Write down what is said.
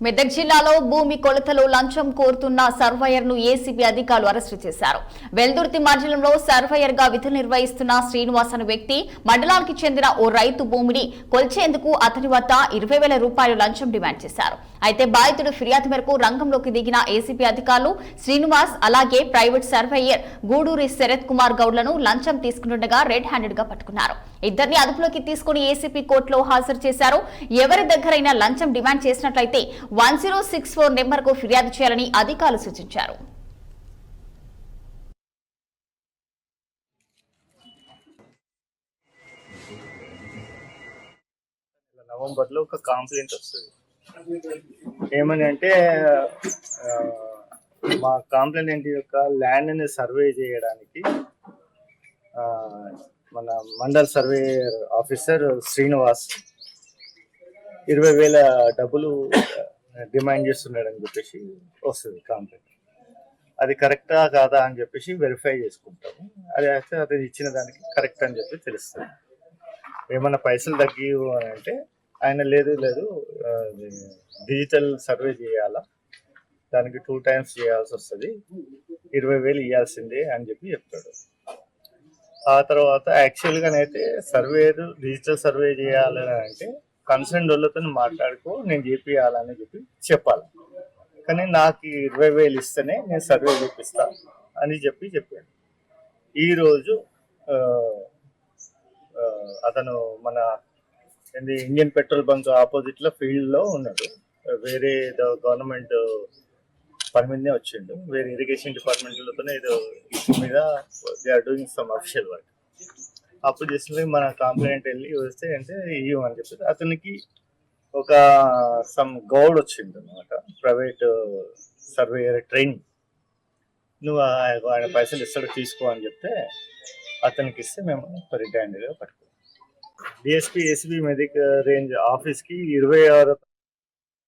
మెదక్ జిల్లాలో భూమి కొలతలో లంచం కోరుతున్న సర్వేయర్ ను ఏసీబీ అధికారులు అరెస్టు చేశారు. వెల్దుర్తి మండలంలో సర్వేయర్ గా విధులు నిర్వహిస్తున్న శ్రీనివాస్ అనే వ్యక్తి మండలానికి చెందిన ఓ రైతు భూమిని కొల్చేందుకు అతని వద్ద 20,000 రూపాయలు లంచం డిమాండ్ చేశారు. అయితే బాధితుడు ఫిర్యాదు మేరకు రంగంలోకి దిగిన ఏసీబీ అధికారులు శ్రీనివాస్ అలాగే ప్రైవేట్ సర్వేయర్ గూడూరి శరత్ కుమార్ గౌడ్లను లంచం తీసుకుంటుండగా రెడ్ హ్యాండెడ్ గా పట్టుకున్నారు. ఇద్దరిని అదుపులోకి తీసుకుని ఏసీపీ కోర్టులో హాజరు చేశారు. ఎవరి దగ్గరైనా లంచం డిమాండ్ చేసినట్లయితే 1064 నెంబర్కు ఫిర్యాదు చేయాలని అధికారులు సూచించారు. నవంబర్లో ఒక కాంప్లైంట్ వస్తుంది. ఏమని అంటే మా కాంప్లైంట్ యొక్క ల్యాండ్ని సర్వే చేయడానికి మన మండల్ సర్వే ఆఫీసర్ శ్రీనివాస్ 20,000 డబ్బులు డిమాండ్ చేస్తున్నాడని చెప్పేసి వస్తుంది కాంప్లైంట్. అది కరెక్టా కాదా అని చెప్పేసి వెరిఫై చేసుకుంటాము. అది అయితే అతను ఇచ్చిన దానికి కరెక్ట్ అని చెప్పి తెలుస్తుంది. ఏమన్నా పైసలు తగ్గి అని అంటే ఆయన లేదు డిజిటల్ సర్వే చేయాలా, దానికి 2 times చేయాల్సి వస్తుంది, 20,000 ఇవ్వాల్సిందే అని చెప్పి చెప్తాడు. ఆ తర్వాత యాక్చువల్గానైతే డిజిటల్ సర్వే చేయాలని అంటే కన్సర్న్ వాళ్ళతో మాట్లాడుకో, నేను చేపియాలని చెప్పాలి. కానీ నాకు 20,000 ఇస్తేనే నేను సర్వే చేపిస్తా అని చెప్పాడు. ఈరోజు అతను మన ఇండియన్ పెట్రోల్ బంక్ ఆపోజిట్లో ఫీల్డ్లో ఉన్నాడు. వేరే గవర్నమెంట్ పని మీదనే వచ్చిండు. వేరే ఇరిగేషన్ డిపార్ట్మెంట్లతోనే ఏదో ఇష్యూ మీద they are doing some official work. అప్పుడు చేసిన మన కంప్లైంట్ వెళ్ళి వస్తే అంటే ఇవ్వమని చెప్పి అతనికి ఒక సమ్ గౌడ్ వచ్చిండు అనమాట, ప్రైవేట్ సర్వేయర్ ట్రైనింగ్. నువ్వు ఆయన పైసలు ఇస్తాడు తీసుకో అని చెప్తే అతనికి ఇస్తే మేము రెడ్ హ్యాండెడ్గా పట్టుకున్నాం. డిఎస్పీ ఏసీబీ మెదక్ రేంజ్ ఆఫీస్కి 26